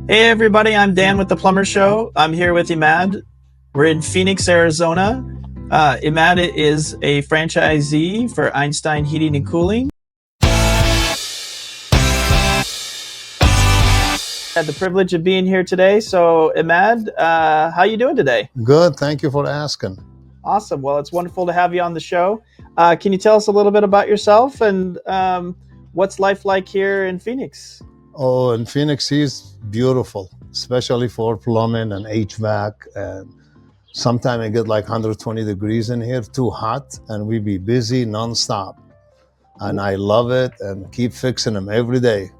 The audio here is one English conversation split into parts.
Hey everybody, I'm Dan with the Plumber Show. I'm here with Imad. We're in Phoenix, Arizona. Imad is a franchisee for Einstein Heating and Cooling. Had the privilege of being here today. So Imad, how you doing today? Good. Thank you for asking. Awesome. Well, it's wonderful to have you on the show. Can you tell us a little bit about yourself and what's life like here in Phoenix? Oh, in Phoenix is beautiful, especially for plumbing and HVAC. And sometimes it get like 120 degrees in here, too hot, and we be busy nonstop. And I love it and keep fixing them every day.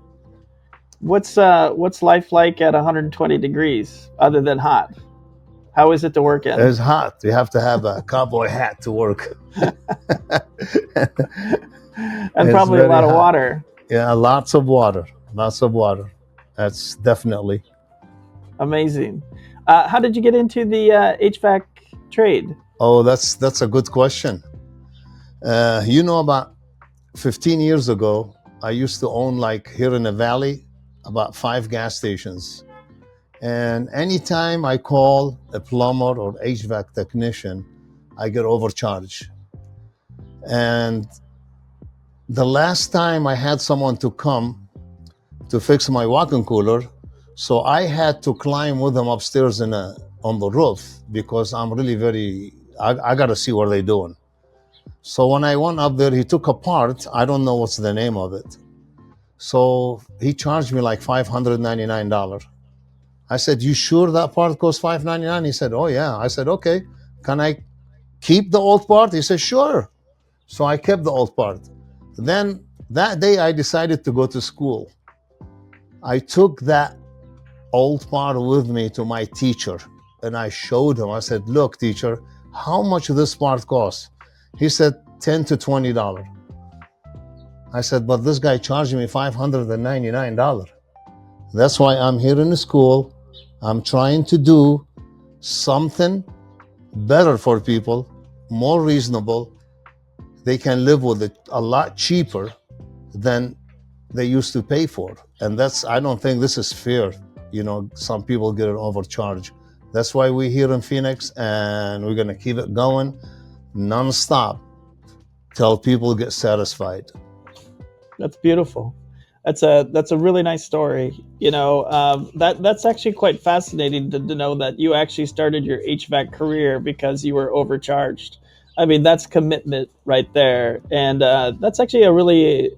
What's life like at 120 degrees other than hot? How is it to work in? It's hot. You have to have a cowboy hat to work. And probably a lot of water. Yeah, lots of water. Lots of water. That's definitely. Amazing. How did you get into the HVAC trade? Oh, that's a good question. About 15 years ago, I used to own, like here in the valley, about 5 gas stations. And anytime I call a plumber or HVAC technician, I get overcharged. And the last time I had someone to come to fix my walk-in cooler, so I had to climb with them upstairs on the roof because I'm really I got to see what they're doing. So when I went up there, he took a part. I don't know what's the name of it. So he charged me like $599. I said, "You sure that part costs $599?" He said, "Oh yeah." I said, "Okay, can I keep the old part?" He said, "Sure." So I kept the old part. Then that day I decided to go to school. I took that old part with me to my teacher and I showed him. I said, "Look, teacher, how much this part costs?" He said, $10 to $20. I said, "But this guy charged me $599. That's why I'm here in the school. I'm trying to do something better for people, more reasonable. They can live with it a lot cheaper than they used to pay for." And I don't think this is fair. Some people get an overcharge. That's why we're here in Phoenix, and we're gonna keep it going nonstop till people get satisfied. That's beautiful. That's a really nice story. That's actually quite fascinating to know that you actually started your HVAC career because you were overcharged. I mean, that's commitment right there, and that's actually a really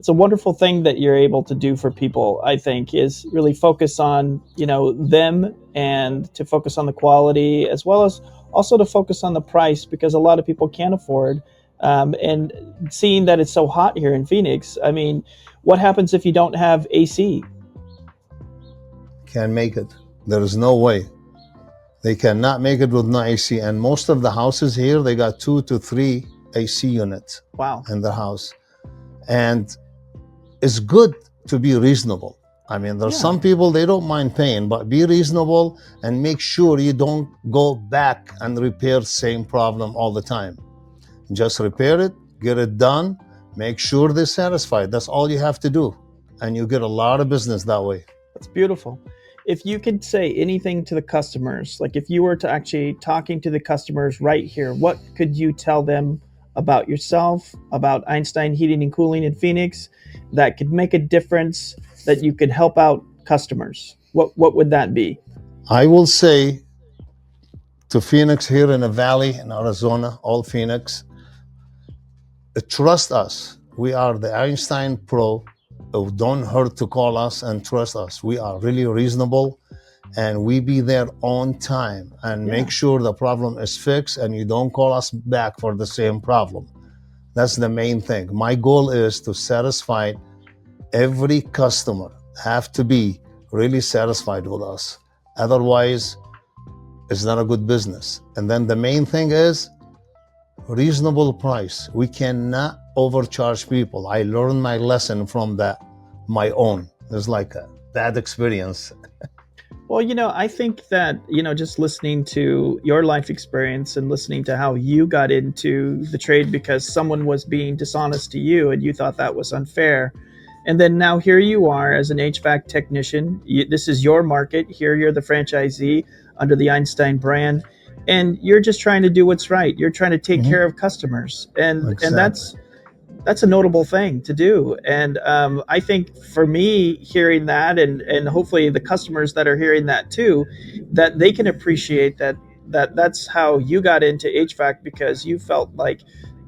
it's a wonderful thing that you're able to do for people. I think is really focus on them and to focus on the quality as well as also to focus on the price because a lot of people can't afford. And seeing that it's so hot here in Phoenix, I mean, what happens if you don't have AC? Can't make it. There is no way. They cannot make it with no AC. And most of the houses here, they got 2 to 3 AC units. Wow. In the house. And it's good to be reasonable. I mean, there's some people, they don't mind paying, but be reasonable and make sure you don't go back and repair the same problem all the time. Just repair it, get it done, make sure they're satisfied. That's all you have to do. And you get a lot of business that way. That's beautiful. If you could say anything to the customers, like if you were to actually talking to the customers right here, what could you tell them about yourself, about Einstein Heating and Cooling in Phoenix, that could make a difference, that you could help out customers? What would that be? I will say to Phoenix here in the valley in Arizona, all Phoenix, trust us. We are the Einstein Pro. Don't hurt to call us and trust us. We are really reasonable and we be there on time and make sure the problem is fixed and you don't call us back for the same problem. That's the main thing. My goal is to satisfy every customer, have to be really satisfied with us. Otherwise, it's not a good business. And then the main thing is reasonable price. We cannot overcharge people. I learned my lesson from my own. It's like a bad experience. Well, I think that, just listening to your life experience and listening to how you got into the trade because someone was being dishonest to you and you thought that was unfair. And then now here you are as an HVAC technician. This is your market. Here you're the franchisee under the Einstein brand, and you're just trying to do what's right. You're trying to take care of customers, and Exactly. that's a notable thing to do. And I think for me, hearing that, and hopefully the customers that are hearing that too, that they can appreciate that's how you got into HVAC, because you felt like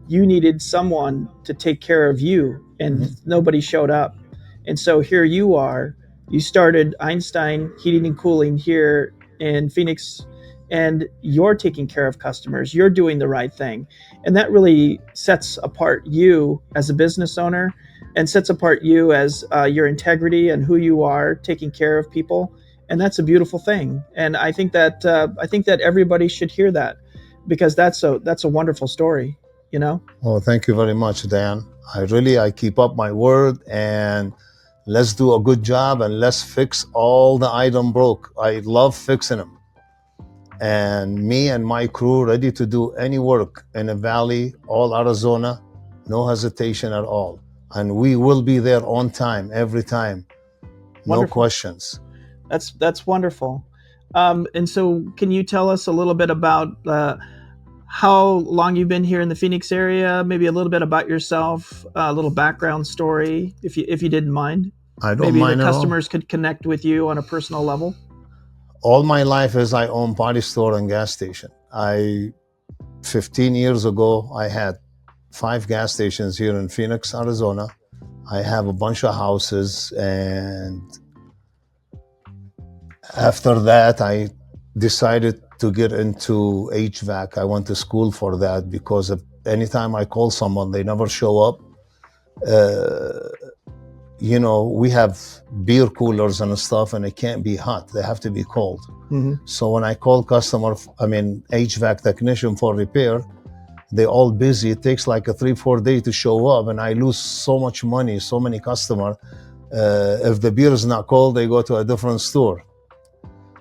you needed someone to take care of you, and nobody showed up. And so here you are. You started Einstein Heating and Cooling here in Phoenix, and you're taking care of customers. You're doing the right thing, and that really sets apart you as a business owner, and sets apart you as your integrity and who you are taking care of people. And that's a beautiful thing. And I think that everybody should hear that, because that's a wonderful story, you know. Oh, thank you very much, Dan. I keep up my word, and let's do a good job and let's fix all the item broke. I love fixing them. And me and my crew ready to do any work in the valley, all Arizona, no hesitation at all. And we will be there on time every time. No Wonderful. questions. That's wonderful. And so, can you tell us a little bit about how long you've been here in the Phoenix area? Maybe a little bit about yourself, a little background story, if you didn't mind. I don't Maybe the mind at all. customers could connect with you on a personal level. All my life is I own body store and gas station. 15 years ago, I had 5 gas stations here in Phoenix, Arizona. I have a bunch of houses, and after that, I decided to get into HVAC. I went to school for that because anytime I call someone, they never show up. We have beer coolers and stuff, and it can't be hot. They have to be cold. So when I call HVAC technician for repair, they're all busy. It takes like a 3-4 days to show up, and I lose so much money, so many customers. If the beer is not cold, they go to a different store.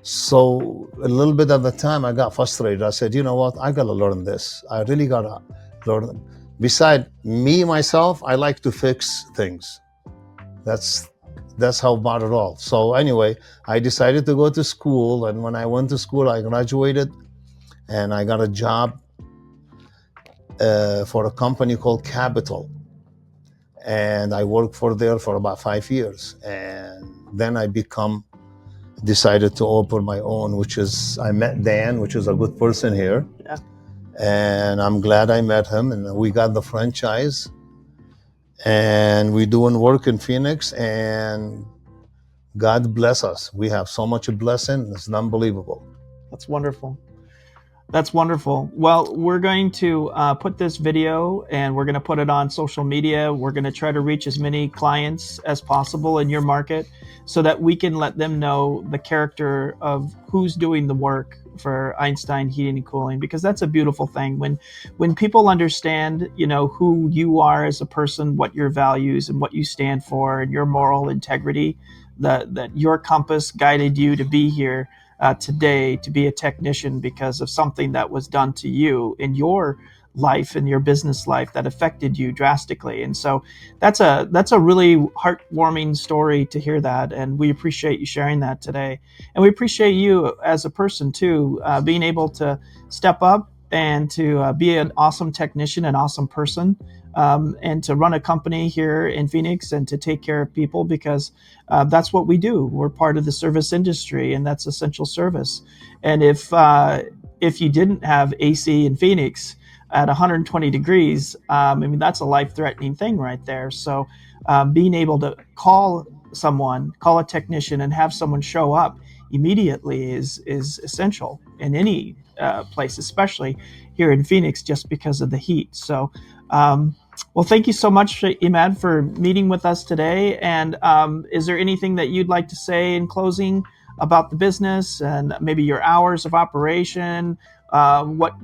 So a little bit at the time, I got frustrated. I said, you know what? I got to learn this. I really got to learn. Beside me, myself, I like to fix things. That's how about it all. So anyway, I decided to go to school. And when I went to school, I graduated and I got a job for a company called Capital. And I worked there for about 5 years. And then I decided to open my own, I met Dan, which is a good person here. Yeah. And I'm glad I met him, and we got the franchise, and we're doing work in Phoenix, and God bless us. We have so much blessing. It's unbelievable. That's wonderful. That's wonderful. Well, we're going to put this video, and we're going to put it on social media. We're going to try to reach as many clients as possible in your market, so that we can let them know the character of who's doing the work for Einstein Heating and Cooling, because that's a beautiful thing. When people understand, who you are as a person, what your values and what you stand for, and your moral integrity, that your compass guided you to be here today, to be a technician because of something that was done to you in your life, in your business life, that affected you drastically. And so that's a really heartwarming story to hear that, and we appreciate you sharing that today. And we appreciate you as a person too, being able to step up and to be an awesome technician, an awesome person, and to run a company here in Phoenix and to take care of people, because that's what we do. We're part of the service industry, and that's essential service. And if you didn't have AC in Phoenix at 120 degrees, that's a life-threatening thing right there. So being able to call a technician, and have someone show up immediately is essential in any place, especially here in Phoenix, just because of the heat. So well, thank you so much, Imad, for meeting with us today. And is there anything that you'd like to say in closing about the business, and maybe your hours of operation, what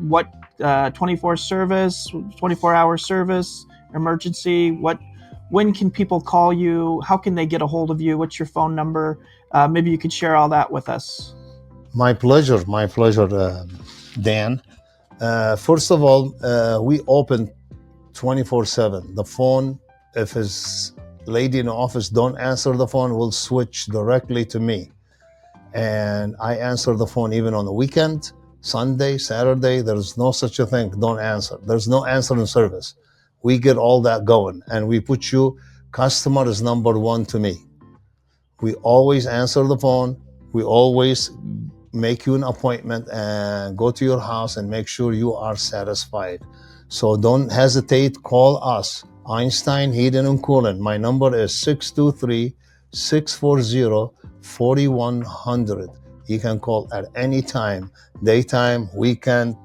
24 service, 24-hour service, emergency, when can people call you? How can they get a hold of you? What's your phone number? Maybe you could share all that with us. My pleasure, Dan. First of all, we open 24/7. The phone, if it's lady in the office don't answer the phone, will switch directly to me. And I answer the phone even on the weekend, Sunday, Saturday. There's no such a thing. Don't answer. There's no answering service. We get all that going, and we put you. Customer is number one to me. We always answer the phone. We always make you an appointment and go to your house and make sure you are satisfied. So don't hesitate. Call us, Einstein Heating and Cooling. My number is 623-640-4100. You can call at any time, daytime, weekend,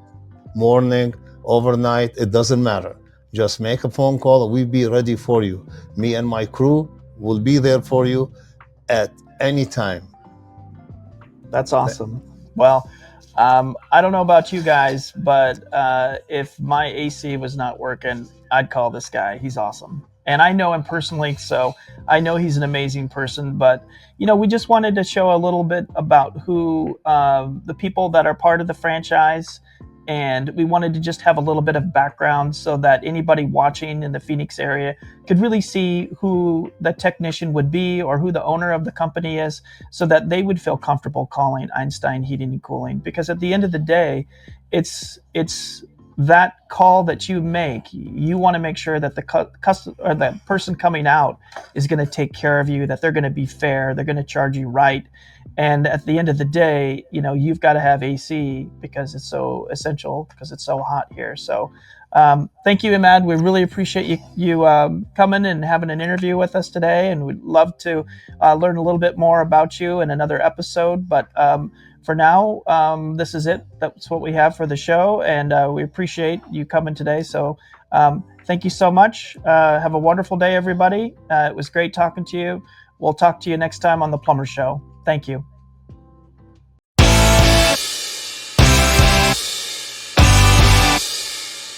morning, overnight, it doesn't matter. Just make a phone call. We'll be ready for you. Me and my crew will be there for you at any time. That's awesome. Well, I don't know about you guys, but if my AC was not working, I'd call this guy. He's awesome. And I know him personally, so I know he's an amazing person. But, we just wanted to show a little bit about who the people that are part of the franchise. And we wanted to just have a little bit of background so that anybody watching in the Phoenix area could really see who the technician would be or who the owner of the company is, so that they would feel comfortable calling Einstein Heating and Cooling. Because at the end of the day, it's that call that you make. You want to make sure that the person coming out is going to take care of you, that they're going to be fair, they're going to charge you right. And at the end of the day, you've got to have AC because it's so essential, because it's so hot here. So thank you, Imad. We really appreciate you coming and having an interview with us today. And we'd love to learn a little bit more about you in another episode. But for now, this is it. That's what we have for the show. And we appreciate you coming today. So thank you so much. Have a wonderful day, everybody. It was great talking to you. We'll talk to you next time on the Plumber Show. Thank you.